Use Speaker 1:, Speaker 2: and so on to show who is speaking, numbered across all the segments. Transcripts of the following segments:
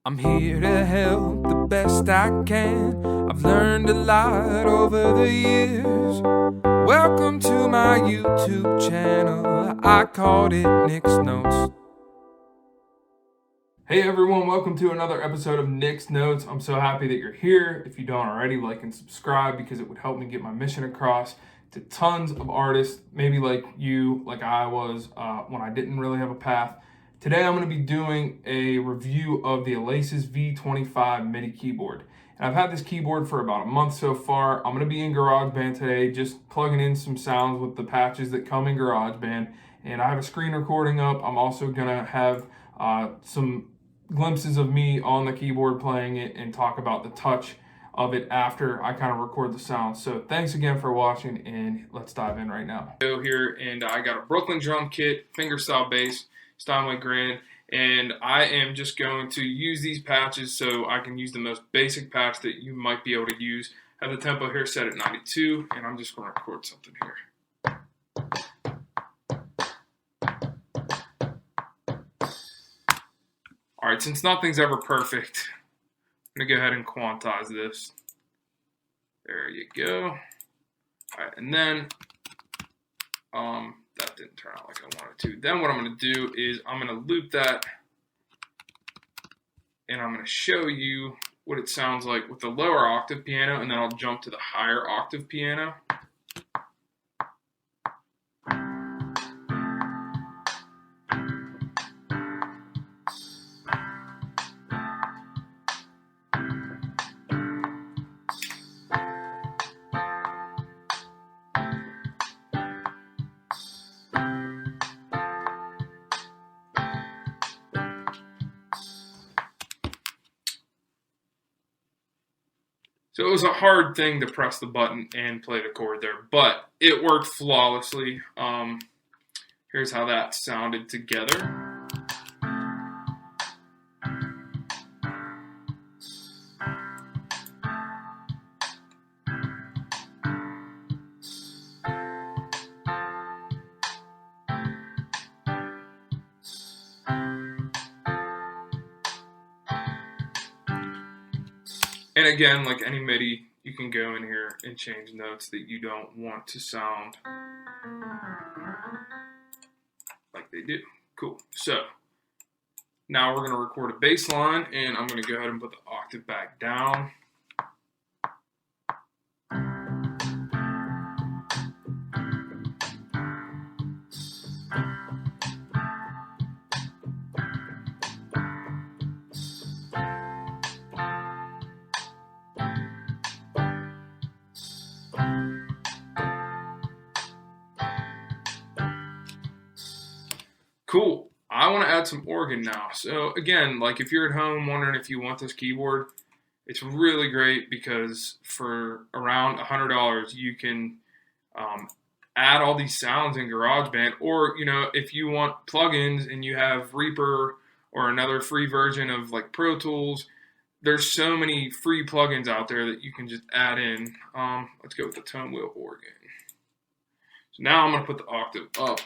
Speaker 1: I'm here to help the best I can. I've learned a lot over the years. Welcome to my YouTube channel. I called it Nick's Notes. Hey everyone, welcome to another episode of Nick's Notes. I'm so happy that you're here. If you don't already, like and subscribe because it would help me get my mission across to tons of artists, maybe like you, like I was when I didn't really have a path. Today I'm going to be doing a review of the Alesis V25 MIDI keyboard. And I've had this keyboard for about a month so far. I'm going to be in Garageband today, just plugging in some sounds with the patches that come in Garageband. And I have a screen recording up. I'm also going to have some glimpses of me on the keyboard playing it and talk about the touch of it after I kind of record the sound. So thanks again for watching, and let's dive in right now. Go here, and I got a Brooklyn drum kit, fingerstyle bass, Steinway Grand, and I am just going to use these patches so I can use the most basic patch that you might be able to use. I have the tempo here set at 92, and I'm just going to record something here. All right, since nothing's ever perfect, I'm going to go ahead and quantize this. There you go. All right, and then that didn't turn out like I wanted to. Then what I'm going to do is I'm going to loop that, and I'm going to show you what it sounds like with the lower octave piano, and then I'll jump to the higher octave piano. So it was a hard thing to press the button and play the chord there, but it worked flawlessly. Here's how that sounded together. And again, like any MIDI, you can go in here and change notes that you don't want to sound like they do. Cool. So now we're going to record a bass line, and I'm going to go ahead and put the octave back down. Cool. I want to add some organ now. So again, like if you're at home wondering if you want this keyboard, it's really great because for around $100 you can add all these sounds in GarageBand, or if you want plugins and you have Reaper or another free version of like Pro Tools, there's so many free plugins out there that you can just add in. Let's go with the tone wheel organ. So now I'm going to put the octave up.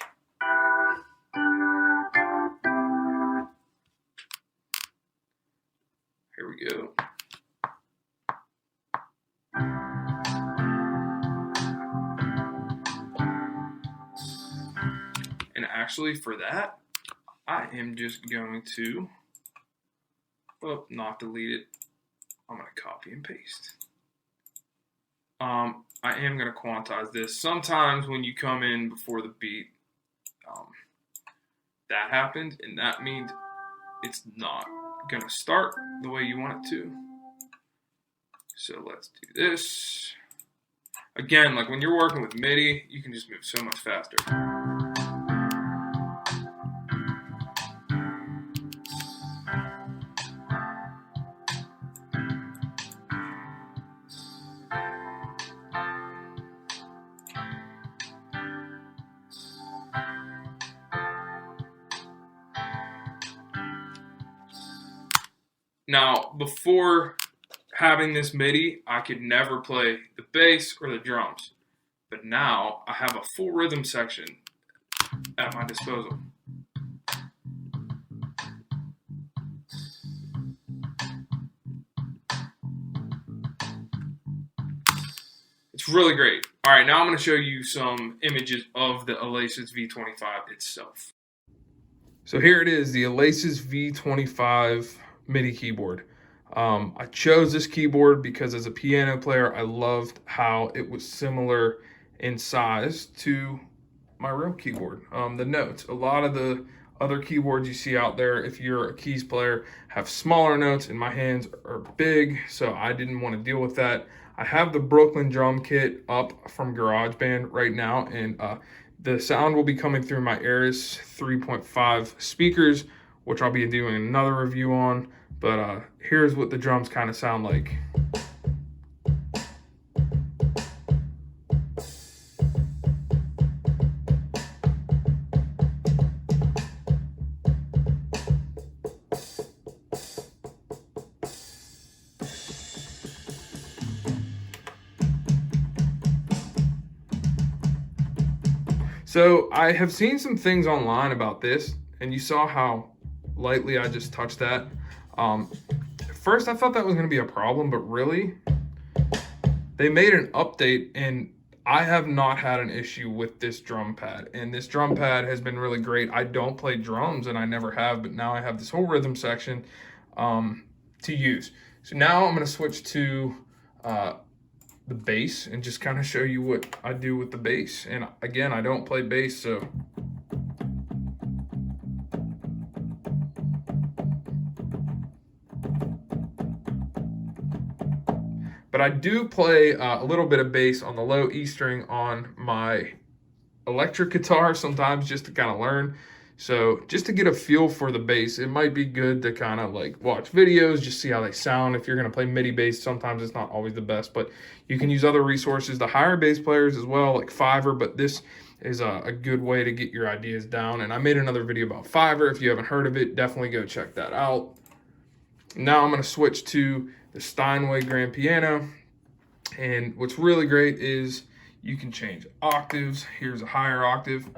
Speaker 1: Here we go. And actually for that, I am just going to, not delete it. I'm going to copy and paste. I am going to quantize this. Sometimes when you come in before the beat, that happened, and that means it's not going to start the way you want it to. So let's do this. Again, like when you're working with MIDI, you can just move so much faster. Now, before having this MIDI, I could never play the bass or the drums. But now I have a full rhythm section at my disposal. It's really great. All right, now I'm going to show you some images of the Alesis V25 itself. So here it is, the Alesis V25 MIDI keyboard. I chose this keyboard because as a piano player, I loved how it was similar in size to my real keyboard. The notes, a lot of the other keyboards you see out there, if you're a keys player, have smaller notes, and my hands are big, so I didn't want to deal with that. I have the Brooklyn drum kit up from Garageband right now, and the sound will be coming through my Alesis 3.5 speakers, which I'll be doing another review on. But here's what the drums kind of sound like. So I have seen some things online about this, and you saw how lightly I just touched that. At first I thought that was going to be a problem, but really, they made an update, and I have not had an issue with this drum pad. And this drum pad has been really great. I don't play drums, and I never have, but now I have this whole rhythm section to use. So now I'm going to switch to the bass and just kind of show you what I do with the bass. And again, I don't play bass, so but I do play a little bit of bass on the low E string on my electric guitar sometimes, just to kind of learn. So just to get a feel for the bass, it might be good to kind of like watch videos, just see how they sound. If you're going to play MIDI bass, sometimes it's not always the best, but you can use other resources to hire bass players as well, like Fiverr, but this is a good way to get your ideas down. And I made another video about Fiverr. If you haven't heard of it, definitely go check that out. Now I'm going to switch to the Steinway grand piano. And what's really great is you can change octaves. Here's a higher octave.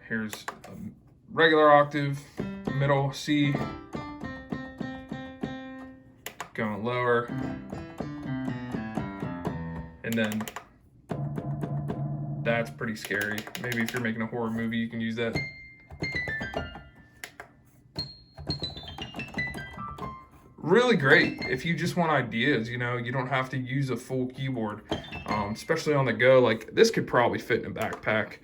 Speaker 1: Here's a regular octave, middle C, going lower, and then that's pretty scary. Maybe if you're making a horror movie, you can use that. Really great if you just want ideas, you know, you don't have to use a full keyboard, especially on the go. Like this could probably fit in a backpack.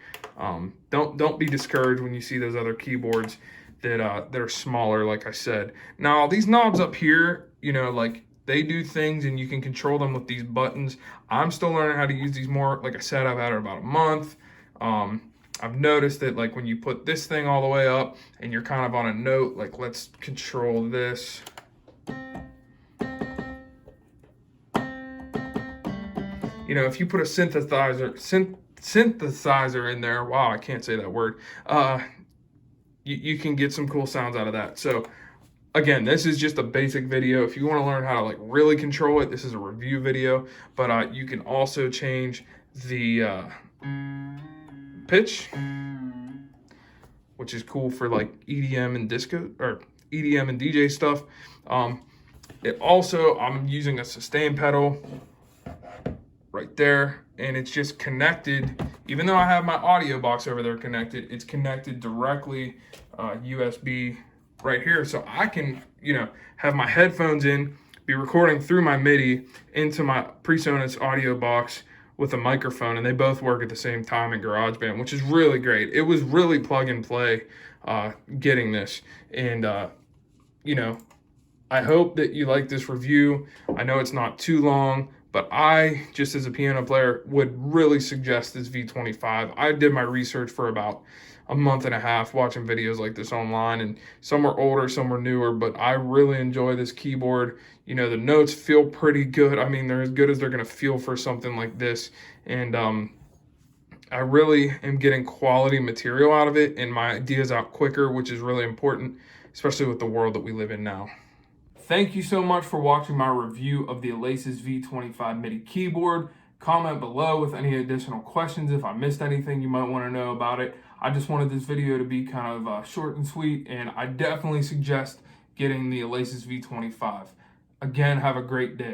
Speaker 1: Don't be discouraged when you see those other keyboards that are smaller, like I said. Now these knobs up here, you know, like they do things and you can control them with these buttons. I'm still learning how to use these more. Like I said, I've had it about a month. I've noticed that like when you put this thing all the way up and you're kind of on a note, like let's control this. You know, if you put a synthesizer in there, wow, I can't say that word, you can get some cool sounds out of that. So again, this is just a basic video. If you want to learn how to like really control it, this is a review video, but you can also change the pitch, which is cool for like EDM and disco, or EDM and DJ stuff. It also, I'm using a sustain pedal right there, and it's just connected. Even though I have my audio box over there connected, it's connected directly USB right here, so I can, you know, have my headphones in, be recording through my MIDI into my PreSonus audio box with a microphone, and they both work at the same time in GarageBand, which is really great. It was really plug and play getting this, and you know, I hope that you like this review. I know it's not too long, but I, just as a piano player, would really suggest this V25. I did my research for about a month and a half watching videos like this online, and some are older, some are newer, but I really enjoy this keyboard. You know, the notes feel pretty good. I mean, they're as good as they're gonna feel for something like this. And I really am getting quality material out of it and my ideas out quicker, which is really important, especially with the world that we live in now. Thank you so much for watching my review of the Alesis V25 MIDI keyboard. Comment below with any additional questions if I missed anything you might want to know about it. I just wanted this video to be kind of short and sweet, and I definitely suggest getting the Alesis V25. Again, have a great day.